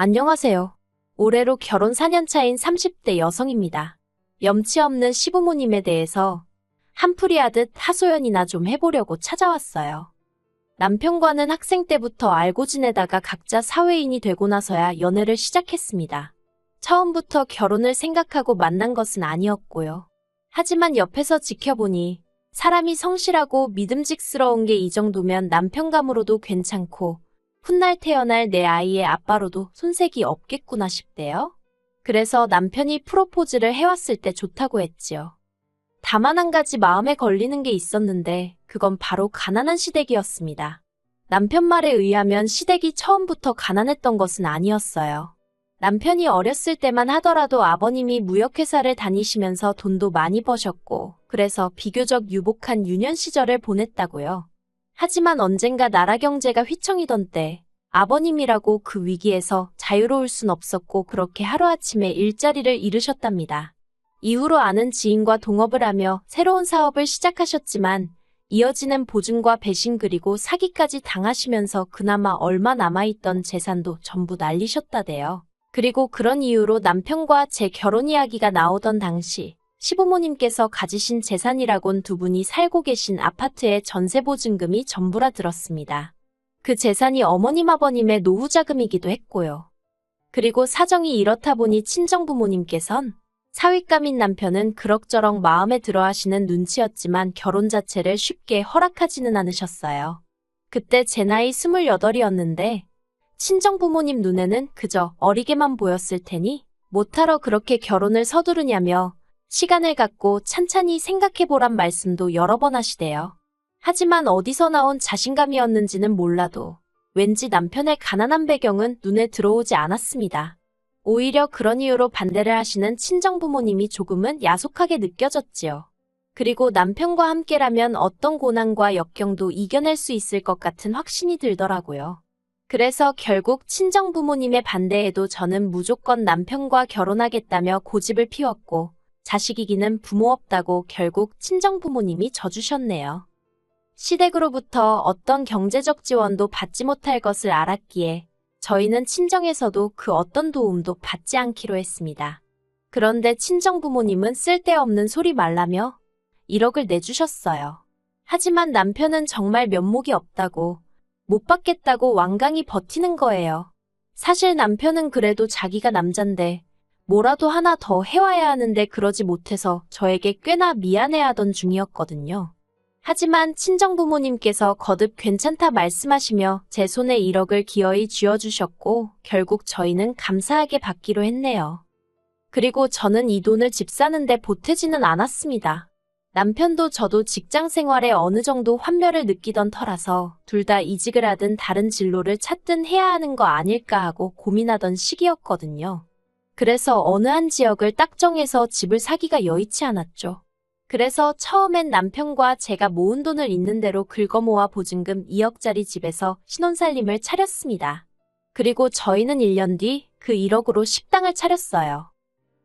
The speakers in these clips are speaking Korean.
안녕하세요. 올해로 결혼 4년 차인 30대 여성입니다. 염치 없는 시부모님에 대해서 한풀이 하듯 하소연이나 좀 해보려고 찾아왔어요. 남편과는 학생 때부터 알고 지내다가 각자 사회인이 되고 나서야 연애를 시작했습니다. 처음부터 결혼을 생각하고 만난 것은 아니었고요. 하지만 옆에서 지켜보니 사람이 성실하고 믿음직스러운 게 이 정도면 남편감으로도 괜찮고 훗날 태어날 내 아이의 아빠로도 손색이 없겠구나 싶대요. 그래서 남편이 프로포즈를 해왔을 때 좋다고 했지요. 다만 한 가지 마음에 걸리는 게 있었는데 그건 바로 가난한 시댁이었습니다. 남편 말에 의하면 시댁이 처음부터 가난했던 것은 아니었어요. 남편이 어렸을 때만 하더라도 아버님이 무역회사를 다니시면서 돈도 많이 버셨고 그래서 비교적 유복한 유년 시절을 보냈다고요. 하지만 언젠가 나라 경제가 휘청이던 때 아버님이라고 그 위기에서 자유로울 순 없었고 그렇게 하루아침에 일자리를 잃으셨답니다. 이후로 아는 지인과 동업을 하며 새로운 사업을 시작하셨지만 이어지는 보증과 배신 그리고 사기까지 당하시면서 그나마 얼마 남아있던 재산도 전부 날리셨다대요. 그리고 그런 이유로 남편과 제 결혼 이야기가 나오던 당시 시부모님께서 가지신 재산이라곤 두 분이 살고 계신 아파트의 전세보증금이 전부라 들었습니다. 그 재산이 어머님 아버님의 노후자금이기도 했고요. 그리고 사정이 이렇다 보니 친정부모님께선 사윗감인 남편은 그럭저럭 마음에 들어 하시는 눈치였지만 결혼 자체를 쉽게 허락하지는 않으셨어요. 그때 제 나이 28이었는데 친정부모님 눈에는 그저 어리게만 보였을 테니 못하러 그렇게 결혼을 서두르냐며 시간을 갖고 찬찬히 생각해보란 말씀도 여러 번 하시대요. 하지만 어디서 나온 자신감이었는지는 몰라도 왠지 남편의 가난한 배경은 눈에 들어오지 않았습니다. 오히려 그런 이유로 반대를 하시는 친정부모님이 조금은 야속하게 느껴졌지요. 그리고 남편과 함께라면 어떤 고난과 역경도 이겨낼 수 있을 것 같은 확신이 들더라고요. 그래서 결국 친정부모님의 반대에도 저는 무조건 남편과 결혼하겠다며 고집을 피웠고 자식이기는 부모 없다고 결국 친정부모님이 져주셨네요. 시댁으로부터 어떤 경제적 지원도 받지 못할 것을 알았기에 저희는 친정에서도 그 어떤 도움도 받지 않기로 했습니다. 그런데 친정부모님은 쓸데없는 소리 말라며 1억을 내주셨어요. 하지만 남편은 정말 면목이 없다고 못 받겠다고 완강히 버티는 거예요. 사실 남편은 그래도 자기가 남잔데 뭐라도 하나 더 해와야 하는데 그러지 못해서 저에게 꽤나 미안해하던 중이었거든요. 하지만 친정부모님께서 거듭 괜찮다 말씀하시며 제 손에 1억을 기어이 쥐어주셨고 결국 저희는 감사하게 받기로 했네요. 그리고 저는 이 돈을 집 사는데 보태지는 않았습니다. 남편도 저도 직장 생활에 어느 정도 환멸을 느끼던 터라서 둘 다 이직을 하든 다른 진로를 찾든 해야 하는 거 아닐까 하고 고민하던 시기였거든요. 그래서 어느 한 지역을 딱 정해서 집을 사기가 여의치 않았죠. 그래서 처음엔 남편과 제가 모은 돈을 있는 대로 긁어모아 보증금 2억짜리 집에서 신혼살림을 차렸습니다. 그리고 저희는 1년 뒤 그 1억으로 식당을 차렸어요.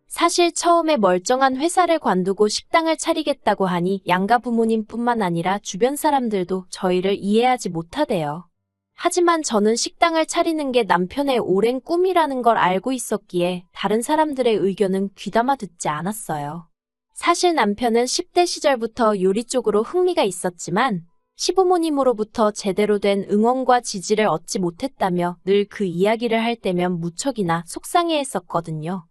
사실 처음에 멀쩡한 회사를 관두고 식당을 차리겠다고 하니 양가 부모님뿐만 아니라 주변 사람들도 저희를 이해하지 못하대요. 하지만 저는 식당을 차리는 게 남편의 오랜 꿈이라는 걸 알고 있었기에 다른 사람들의 의견은 귀담아 듣지 않았어요. 사실 남편은 10대 시절부터 요리 쪽으로 흥미가 있었지만 시부모님으로부터 제대로 된 응원과 지지를 얻지 못했다며 늘 그 이야기를 할 때면 무척이나 속상해했었거든요.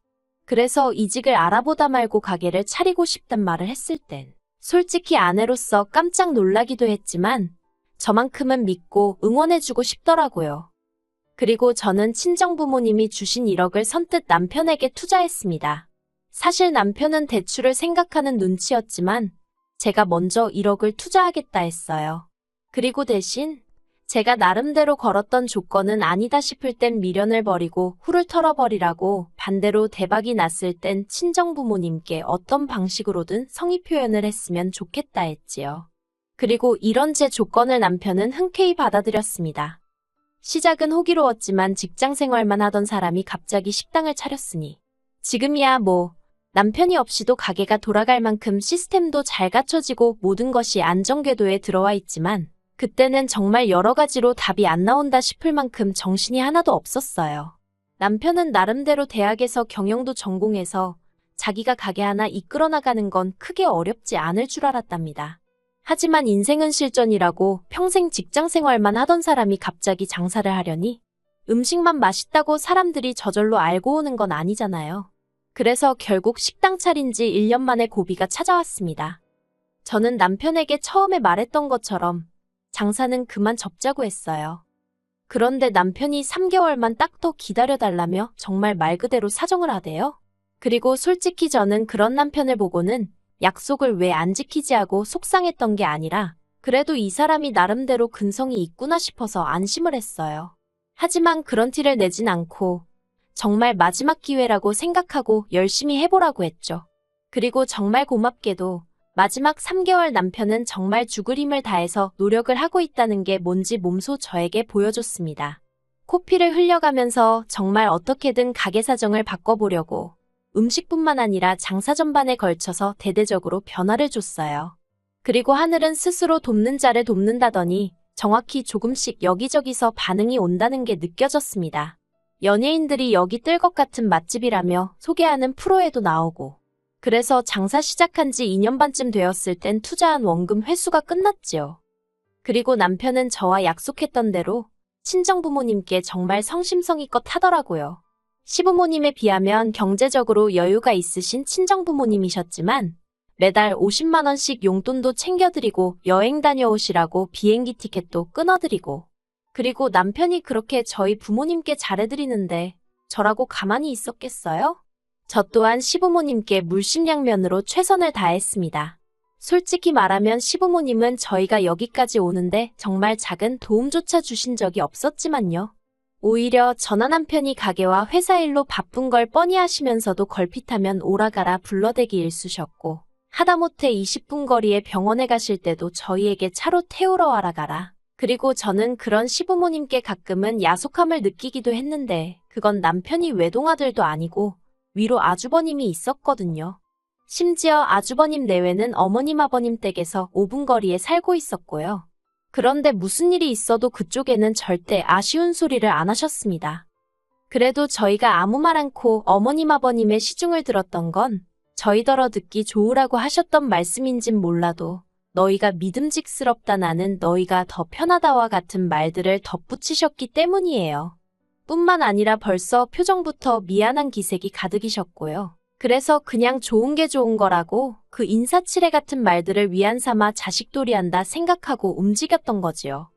그래서 이직을 알아보다 말고 가게를 차리고 싶단 말을 했을 땐 솔직히 아내로서 깜짝 놀라기도 했지만 저만큼은 믿고 응원해주고 싶더라고요. 그리고 저는 친정부모님이 주신 1억을 선뜻 남편에게 투자했습니다. 사실 남편은 대출을 생각하는 눈치였지만 제가 먼저 1억을 투자하겠다 했어요. 그리고 대신 제가 나름대로 걸었던 조건은 아니다 싶을 땐 미련을 버리고 후를 털어버리라고 반대로 대박이 났을 땐 친정부모님께 어떤 방식으로든 성의 표현을 했으면 좋겠다 했지요. 그리고 이런 제 조건을 남편은 흔쾌히 받아들였습니다. 시작은 호기로웠지만 직장 생활만 하던 사람이 갑자기 식당을 차렸으니 지금이야 뭐 남편이 없이도 가게가 돌아갈 만큼 시스템도 잘 갖춰지고 모든 것이 안정궤도에 들어와 있지만 그때는 정말 여러 가지로 답이 안 나온다 싶을 만큼 정신이 하나도 없었어요. 남편은 나름대로 대학에서 경영도 전공해서 자기가 가게 하나 이끌어 나가는 건 크게 어렵지 않을 줄 알았답니다. 하지만 인생은 실전이라고 평생 직장 생활만 하던 사람이 갑자기 장사를 하려니 음식만 맛있다고 사람들이 저절로 알고 오는 건 아니잖아요. 그래서 결국 식당 차린 지 1년 만에 고비가 찾아왔습니다. 저는 남편에게 처음에 말했던 것처럼 장사는 그만 접자고 했어요. 그런데 남편이 3개월만 딱 더 기다려달라며 정말 말 그대로 사정을 하대요. 그리고 솔직히 저는 그런 남편을 보고는 약속을 왜 안 지키지 하고 속상했던 게 아니라 그래도 이 사람이 나름대로 근성이 있구나 싶어서 안심을 했어요. 하지만 그런 티를 내진 않고 정말 마지막 기회라고 생각하고 열심히 해보라고 했죠. 그리고 정말 고맙게도 마지막 3개월 남편은 정말 죽을 힘을 다해서 노력을 하고 있다는 게 뭔지 몸소 저에게 보여줬습니다. 코피를 흘려가면서 정말 어떻게든 가게 사정을 바꿔보려고 음식뿐만 아니라 장사 전반에 걸쳐서 대대적으로 변화를 줬어요. 그리고 하늘은 스스로 돕는 자를 돕는다더니 정확히 조금씩 여기저기서 반응이 온다는 게 느껴졌습니다. 연예인들이 여기 뜰 것 같은 맛집이라며 소개하는 프로에도 나오고 그래서 장사 시작한 지 2년 반쯤 되었을 땐 투자한 원금 회수가 끝났지요. 그리고 남편은 저와 약속했던 대로 친정부모님께 정말 성심성의껏 하더라고요. 시부모님에 비하면 경제적으로 여유가 있으신 친정부모님이셨지만 매달 50만 원씩 용돈도 챙겨드리고 여행 다녀오시라고 비행기 티켓도 끊어드리고 그리고 남편이 그렇게 저희 부모님께 잘해드리는데 저라고 가만히 있었겠어요? 저 또한 시부모님께 물심양면으로 최선을 다했습니다. 솔직히 말하면 시부모님은 저희가 여기까지 오는데 정말 작은 도움조차 주신 적이 없었지만요. 오히려 저나 남편이 가게와 회사 일로 바쁜 걸 뻔히 하시면서도 걸핏하면 오라가라 불러대기 일쑤셨고 하다못해 20분 거리에 병원에 가실 때도 저희에게 차로 태우러 와라 가라. 그리고 저는 그런 시부모님께 가끔은 야속함을 느끼기도 했는데 그건 남편이 외동아들도 아니고 위로 아주버님이 있었거든요. 심지어 아주버님 내외는 어머님 아버님 댁에서 5분 거리에 살고 있었고요. 그런데 무슨 일이 있어도 그쪽에는 절대 아쉬운 소리를 안 하셨습니다. 그래도 저희가 아무 말 않고 어머님 아버님의 시중을 들었던 건 저희더러 듣기 좋으라고 하셨던 말씀인진 몰라도 너희가 믿음직스럽다 나는 너희가 더 편하다와 같은 말들을 덧붙이셨기 때문이에요. 뿐만 아니라 벌써 표정부터 미안한 기색이 가득이셨고요. 그래서 그냥 좋은 게 좋은 거라고 그 인사치레 같은 말들을 위안 삼아 자식돌이한다 생각하고 움직였던 거지요.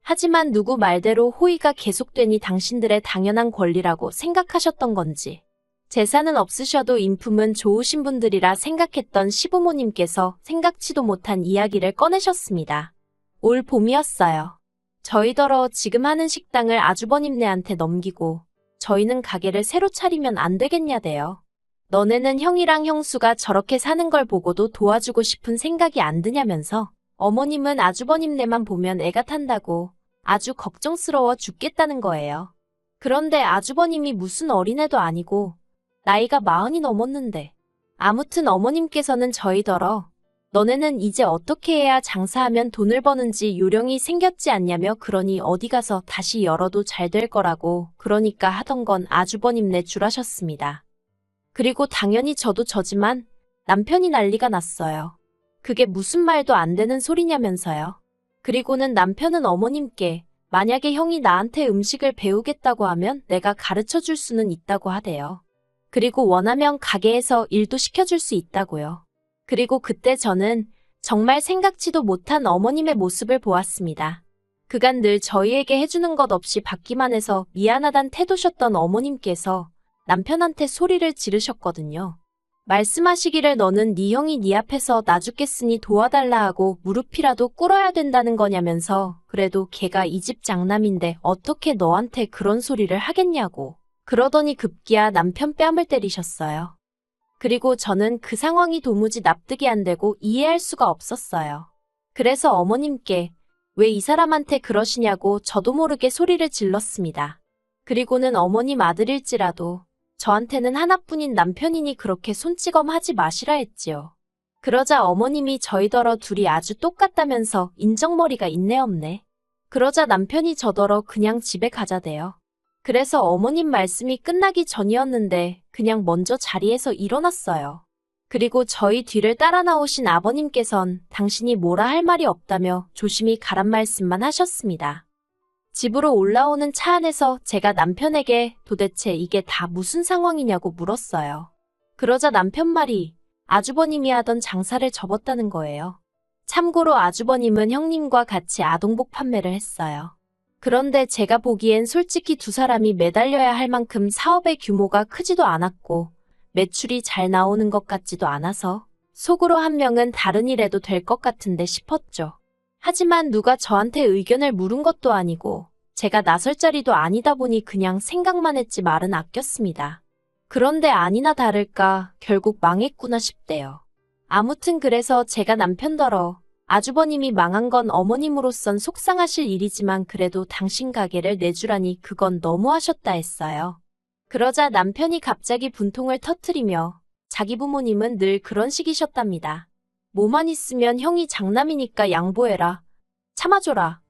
하지만 누구 말대로 호의가 계속되니 당신들의 당연한 권리라고 생각하셨던 건지 재산은 없으셔도 인품은 좋으신 분들이라 생각했던 시부모님께서 생각지도 못한 이야기를 꺼내셨습니다. 올 봄이었어요. 저희더러 지금 하는 식당을 아주버님네한테 넘기고 저희는 가게를 새로 차리면 안 되겠냐대요. 너네는 형이랑 형수가 저렇게 사는 걸 보고도 도와주고 싶은 생각이 안 드냐면서 어머님은 아주버님네만 보면 애가 탄다고 아주 걱정스러워 죽겠다는 거예요. 그런데 아주버님이 무슨 어린애도 아니고 나이가 40이 넘었는데 아무튼 어머님께서는 저희더러 너네는 이제 어떻게 해야 장사하면 돈을 버는지 요령이 생겼지 않냐며 그러니 어디 가서 다시 열어도 잘 될 거라고 그러니까 하던 건 아주버님네 줄 아셨습니다. 그리고 당연히 저도 저지만 남편이 난리가 났어요. 그게 무슨 말도 안 되는 소리냐면서요. 그리고는 남편은 어머님께 만약에 형이 나한테 음식을 배우겠다고 하면 내가 가르쳐 줄 수는 있다고 하대요. 그리고 원하면 가게에서 일도 시켜줄 수 있다고요. 그리고 그때 저는 정말 생각지도 못한 어머님의 모습을 보았습니다. 그간 늘 저희에게 해주는 것 없이 받기만 해서 미안하단 태도셨던 어머님께서 남편한테 소리를 지르셨거든요. 말씀하시기를 너는 네 형이 네 앞에서 나 죽겠으니 도와달라 하고 무릎이라도 꿇어야 된다는 거냐면서 그래도 걔가 이 집 장남인데 어떻게 너한테 그런 소리를 하겠냐고 그러더니 급기야 남편 뺨을 때리셨어요. 그리고 저는 그 상황이 도무지 납득이 안 되고 이해할 수가 없었어요. 그래서 어머님께 왜 이 사람한테 그러시냐고 저도 모르게 소리를 질렀습니다. 그리고는 어머님 아들일지라도 저한테는 하나뿐인 남편이니 그렇게 손찌검하지 마시라 했지요. 그러자 어머님이 저희더러 둘이 아주 똑같다면서 인정머리가 있네 없네. 그러자 남편이 저더러 그냥 집에 가자대요. 그래서 어머님 말씀이 끝나기 전이었는데 그냥 먼저 자리에서 일어났어요. 그리고 저희 뒤를 따라 나오신 아버님께선 당신이 뭐라 할 말이 없다며 조심히 가란 말씀만 하셨습니다. 집으로 올라오는 차 안에서 제가 남편에게 도대체 이게 다 무슨 상황이냐고 물었어요. 그러자 남편 말이 아주버님이 하던 장사를 접었다는 거예요. 참고로 아주버님은 형님과 같이 아동복 판매를 했어요. 그런데 제가 보기엔 솔직히 두 사람이 매달려야 할 만큼 사업의 규모가 크지도 않았고 매출이 잘 나오는 것 같지도 않아서 속으로 한 명은 다른 일 해도 될 것 같은데 싶었죠. 하지만 누가 저한테 의견을 물은 것도 아니고 제가 나설 자리도 아니다 보니 그냥 생각만 했지 말은 아꼈습니다. 그런데 아니나 다를까 결국 망했구나 싶대요. 아무튼 그래서 제가 남편더러 아주버님이 망한 건 어머님으로선 속상하실 일이지만 그래도 당신 가게를 내주라니 그건 너무하셨다 했어요. 그러자 남편이 갑자기 분통을 터뜨리며 자기 부모님은 늘 그런 식이셨답니다. 뭐만 있으면 형이 장남이니까 양보해라. 참아줘라.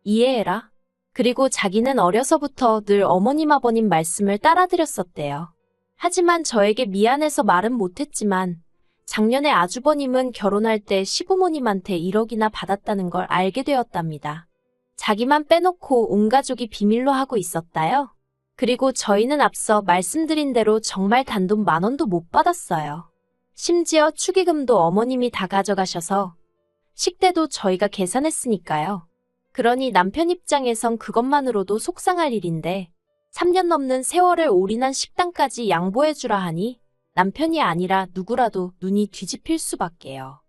이해해라. 그리고 자기는 어려서부터 늘 어머님 아버님 말씀을 따라드렸었대요. 하지만 저에게 미안해서 말은 못했지만 작년에 아주버님은 결혼할 때 시부모님한테 1억이나 받았다는 걸 알게 되었답니다. 자기만 빼놓고 온 가족이 비밀로 하고 있었다요. 그리고 저희는 앞서 말씀드린 대로 정말 단돈 10,000원도 못 받았어요. 심지어 축의금도 어머님이 다 가져가셔서 식대도 저희가 계산했으니까요. 그러니 남편 입장에선 그것만으로도 속상할 일인데 3년 넘는 세월을 올인한 식당까지 양보해주라 하니 남편이 아니라 누구라도 눈이 뒤집힐 수밖에요.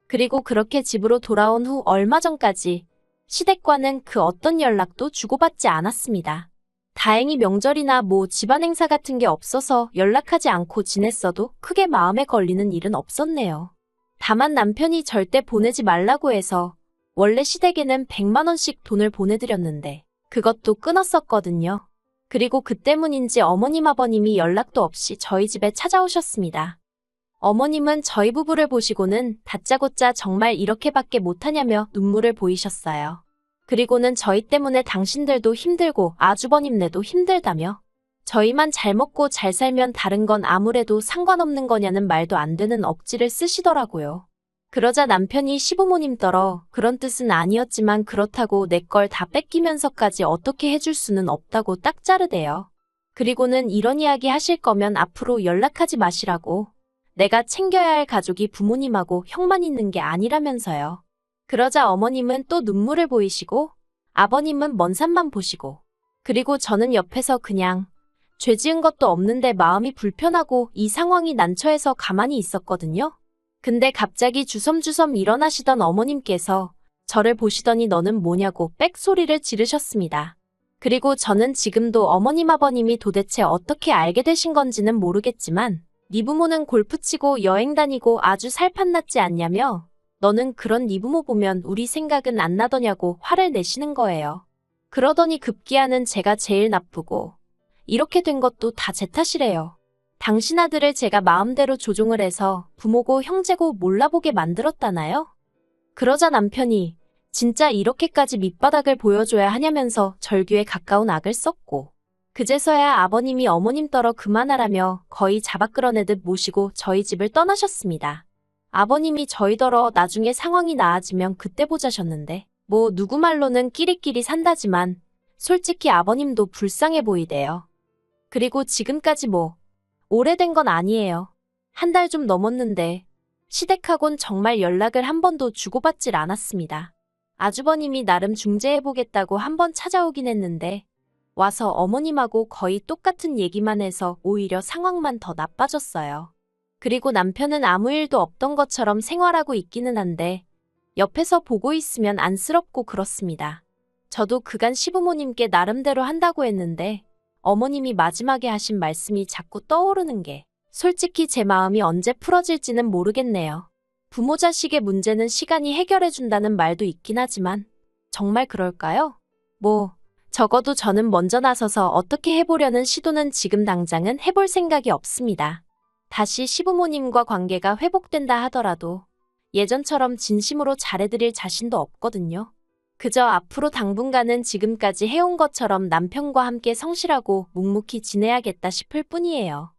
그리고 그렇게 집으로 돌아온 후 얼마 전까지 시댁과는 그 어떤 연락도 주고받지 않았습니다. 다행히 명절이나 집안 행사 같은 게 없어서 연락하지 않고 지냈어도 크게 마음에 걸리는 일은 없었네요. 다만 남편이 절대 보내지 말라고 해서 원래 시댁에는 100만 원씩 돈을 보내드렸는데 그것도 끊었었거든요. 그리고 그 때문인지 어머님 아버님이 연락도 없이 저희 집에 찾아오셨습니다. 어머님은 저희 부부를 보시고는 다짜고짜 정말 이렇게밖에 못하냐며 눈물을 보이셨어요. 그리고는 저희 때문에 당신들도 힘들고 아주버님네도 힘들다며 저희만 잘 먹고 잘 살면 다른 건 아무래도 상관없는 거냐는 말도 안 되는 억지를 쓰시더라고요. 그러자 남편이 시부모님더러 그런 뜻은 아니었지만 그렇다고 내 걸 다 뺏기면서까지 어떻게 해줄 수는 없다고 딱 자르대요. 그리고는 이런 이야기 하실 거면 앞으로 연락하지 마시라고. 내가 챙겨야 할 가족이 부모님하고 형만 있는 게 아니라면서요. 그러자 어머님은 또 눈물을 보이시고 아버님은 먼 산만 보시고 그리고 저는 옆에서 그냥 죄 지은 것도 없는데 마음이 불편하고 이 상황이 난처해서 가만히 있었거든요. 근데 갑자기 주섬주섬 일어나시던 어머님께서 저를 보시더니 너는 뭐냐고 빽소리를 지르셨습니다. 그리고 저는 지금도 어머님 아버님이 도대체 어떻게 알게 되신 건지는 모르겠지만 네 부모는 골프 치고 여행 다니고 아주 살판났지 않냐며 너는 그런 네 부모 보면 우리 생각은 안 나더냐고 화를 내시는 거예요. 그러더니 급기야는 제가 제일 나쁘고 이렇게 된 것도 다 제 탓이래요. 당신 아들을 제가 마음대로 조종을 해서 부모고 형제고 몰라보게 만들었다나요? 그러자 남편이 진짜 이렇게까지 밑바닥을 보여줘야 하냐면서 절규에 가까운 악을 썼고 그제서야 아버님이 어머님 떨어 그만하라며 거의 잡아 끌어내듯 모시고 저희 집을 떠나셨습니다. 아버님이 저희더러 나중에 상황이 나아지면 그때 보자셨는데 누구 말로는 끼리끼리 산다지만 솔직히 아버님도 불쌍해 보이대요. 그리고 지금까지 오래된 건 아니에요. 한 달 좀 넘었는데 시댁하곤 정말 연락을 한 번도 주고받질 않았습니다. 아주버님이 나름 중재해보겠다고 한 번 찾아오긴 했는데 와서 어머님하고 거의 똑같은 얘기만 해서 오히려 상황만 더 나빠졌어요. 그리고 남편은 아무 일도 없던 것처럼 생활하고 있기는 한데 옆에서 보고 있으면 안쓰럽고 그렇습니다. 저도 그간 시부모님께 나름대로 한다고 했는데 어머님이 마지막에 하신 말씀이 자꾸 떠오르는 게 솔직히 제 마음이 언제 풀어질지는 모르겠네요. 부모 자식의 문제는 시간이 해결해준다는 말도 있긴 하지만 정말 그럴까요? 적어도 저는 먼저 나서서 어떻게 해보려는 시도는 지금 당장은 해볼 생각이 없습니다. 다시 시부모님과 관계가 회복된다 하더라도 예전처럼 진심으로 잘해드릴 자신도 없거든요. 그저 앞으로 당분간은 지금까지 해온 것처럼 남편과 함께 성실하고 묵묵히 지내야겠다 싶을 뿐이에요.